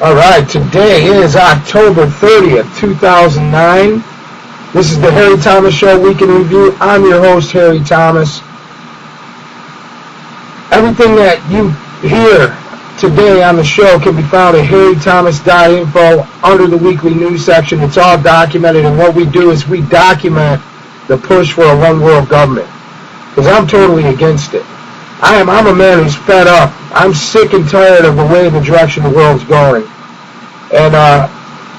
Alright, today is October 30th, 2009. This is the Harry Thomas Show Week in Review. I'm your host, Harry Thomas. Everything that you hear today on the show can be found at harrythomas.info under the weekly news section. It's all documented, and what we do is we document the push for a one-world government, because I'm totally against it. I'm a man who's fed up. I'm sick and tired of the way the direction the world's going. And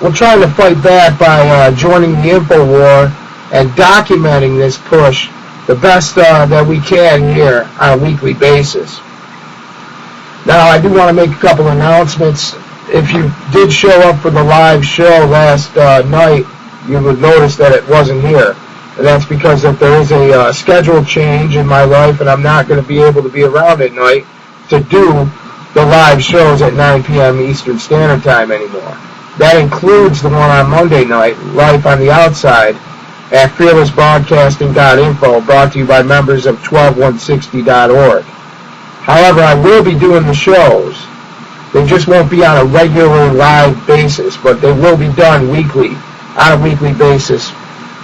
we're trying to fight that by joining the info war and documenting this push the best that we can here on a weekly basis. Now, I do want to make a couple announcements. If you did show up for the live show last night, you would notice that it wasn't here. And that's because that there is a schedule change in my life, and I'm not going to be able to be around at night to do the live shows at 9 p.m. Eastern Standard Time anymore. That includes the one on Monday night, Life on the Outside, at fearlessbroadcasting.info, brought to you by members of 12160.org. However, I will be doing the shows. They just won't be on a regular live basis, but they will be done weekly, on a weekly basis.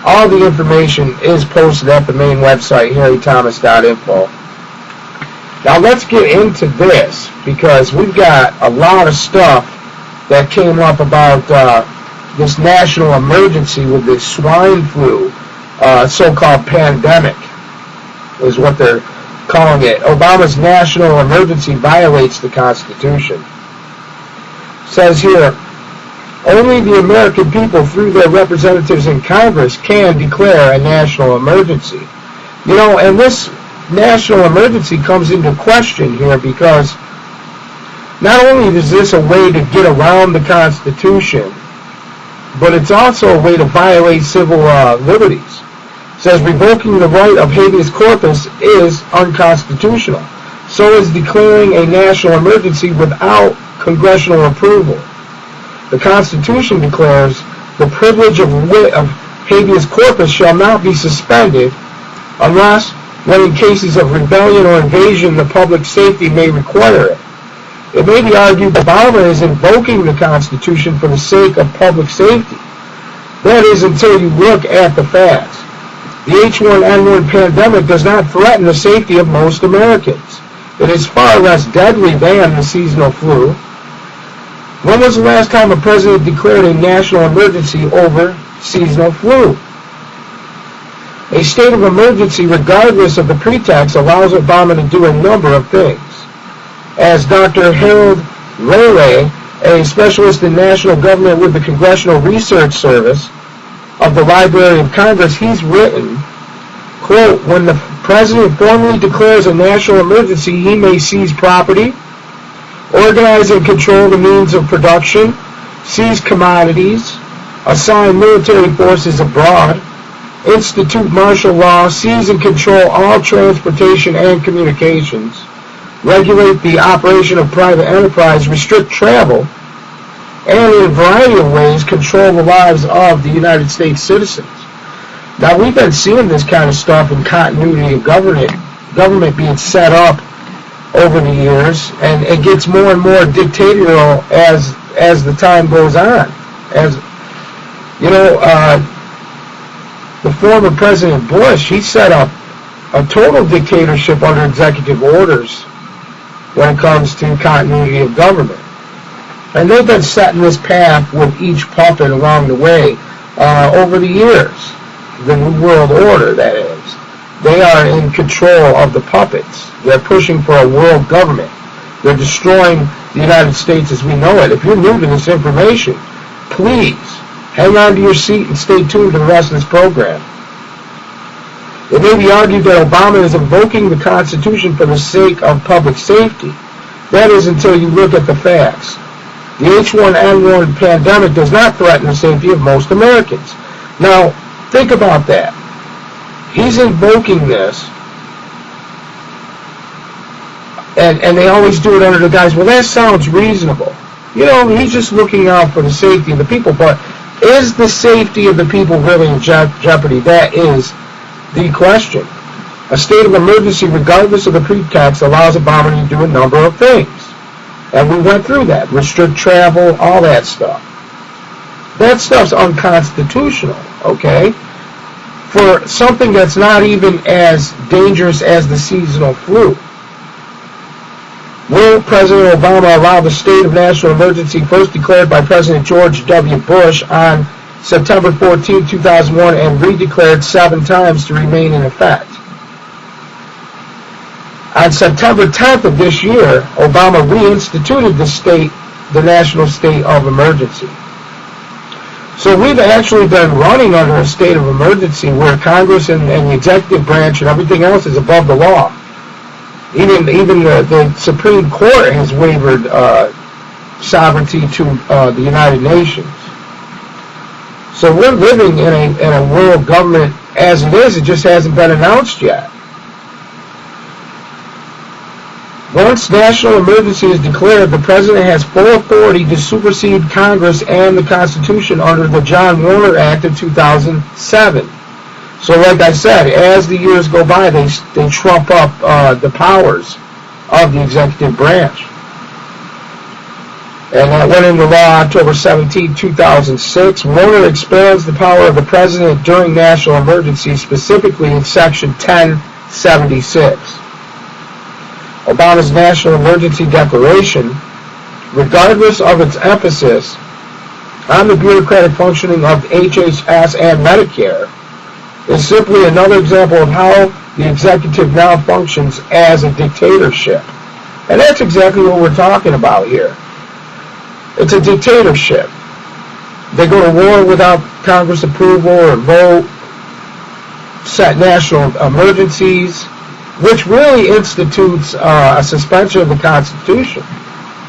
All the information is posted at the main website, harrythomas.info. Now let's get into this, because we've got a lot of stuff that came up about this national emergency with this swine flu, so-called pandemic, is what they're calling it. Obama's national emergency violates the Constitution. It says here, only the American people, through their representatives in Congress, can declare a national emergency. You know, and this national emergency comes into question here because not only is this a way to get around the Constitution, but it's also a way to violate civil liberties. It says revoking the right of habeas corpus is unconstitutional. So is declaring a national emergency without congressional approval. The Constitution declares the privilege of habeas corpus shall not be suspended unless, when in cases of rebellion or invasion, the public safety may require it. It may be argued that Obama is invoking the Constitution for the sake of public safety. That is, until you look at the facts. The H1N1 pandemic does not threaten the safety of most Americans. It is far less deadly than the seasonal flu. When was the last time a president declared a national emergency over seasonal flu? A state of emergency, regardless of the pretext, allows Obama to do a number of things. As Dr. Harold Rayleigh, a specialist in national government with the Congressional Research Service of the Library of Congress, he's written, quote, when the president formally declares a national emergency, he may seize property, organize and control the means of production, seize commodities, assign military forces abroad, institute martial law, seize and control all transportation and communications, regulate the operation of private enterprise, restrict travel, and in a variety of ways control the lives of the United States citizens. Now, we've been seeing this kind of stuff in continuity of government being set up over the years, and it gets more and more dictatorial as the time goes on. As you know, the former President Bush, he set up a total dictatorship under executive orders when it comes to continuity of government. And they've been setting this path with each puppet along the way over the years. The New World Order, that is. They are in control of the puppets. They're pushing for a world government. They're destroying the United States as we know it. If you're new to this information, please hang on to your seat and stay tuned to the rest of this program. It may be argued that Obama is invoking the Constitution for the sake of public safety. That is, until you look at the facts. The H1N1 pandemic does not threaten the safety of most Americans. Now, think about that. He's invoking this, and they always do it under the guise, well, that sounds reasonable. You know, he's just looking out for the safety of the people, but is the safety of the people really in jeopardy? That is the question. A state of emergency, regardless of the pretext, allows Obama to do a number of things. And we went through that. Restrict travel, all that stuff. That stuff's unconstitutional, okay? For something that's not even as dangerous as the seasonal flu. Will President Obama allow the state of national emergency first declared by President George W. Bush on September 14, 2001 and redeclared 7 times to remain in effect? On September 10th of this year, Obama reinstituted the national state of emergency. So we've actually been running under a state of emergency where Congress and the executive branch and everything else is above the law. Even the Supreme Court has wavered sovereignty to the United Nations. So we're living in a world government as it is. It just hasn't been announced yet. Once national emergency is declared, the President has full authority to supersede Congress and the Constitution under the John Warner Act of 2007. So like I said, as the years go by, they trump up the powers of the executive branch. And that went into law October 17, 2006. Warner expands the power of the President during national emergency, specifically in Section 1076. Obama's National Emergency Declaration, regardless of its emphasis on the bureaucratic functioning of HHS and Medicare, is simply another example of how the executive now functions as a dictatorship. And that's exactly what we're talking about here. It's a dictatorship. They go to war without Congress approval or vote, set national emergencies, which really institutes a suspension of the Constitution.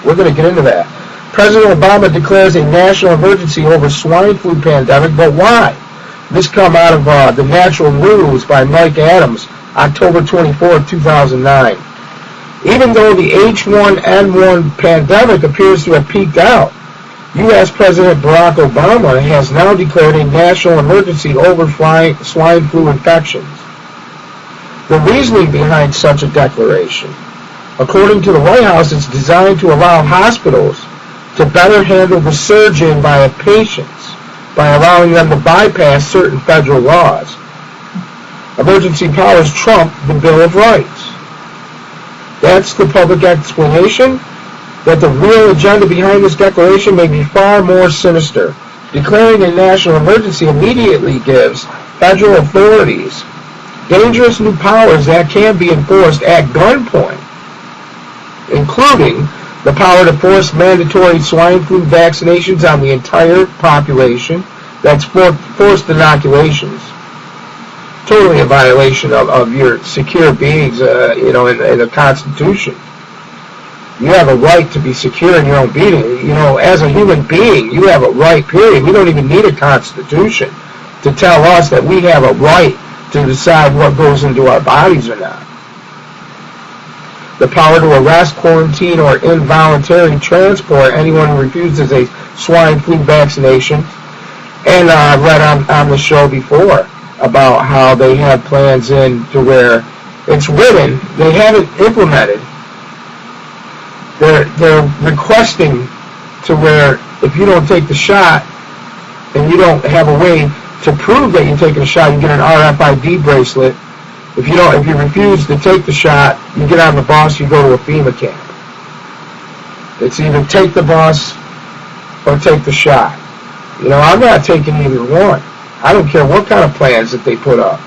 We're going to get into that. President Obama declares a national emergency over swine flu pandemic, but why? This come out of The Natural News by Mike Adams, October 24, 2009. Even though the H1N1 pandemic appears to have peaked out, U.S. President Barack Obama has now declared a national emergency over swine flu infections. The reasoning behind such a declaration, according to the White House, is designed to allow hospitals to better handle the surge-in by patients by allowing them to bypass certain federal laws. Emergency powers trump the Bill of Rights. That's the public explanation, but the real agenda behind this declaration may be far more sinister. Declaring a national emergency immediately gives federal authorities dangerous new powers that can be enforced at gunpoint, including the power to force mandatory swine flu vaccinations on the entire population. That's forced inoculations. Totally a violation of your secure beings, in the Constitution. You have a right to be secure in your own being. As a human being, you have a right, period. We don't even need a Constitution to tell us that we have a right to decide what goes into our bodies or not. The power to arrest, quarantine, or involuntary transport anyone who refuses a swine flu vaccination. And I read on the show before about how they have plans in to where it's written, they haven't implemented. They're requesting to where if you don't take the shot and you don't have a way to prove that you're taking a shot, you get an RFID bracelet. If you refuse to take the shot, you get on the bus, you go to a FEMA camp. It's either take the bus or take the shot. I'm not taking either one. I don't care what kind of plans that they put up.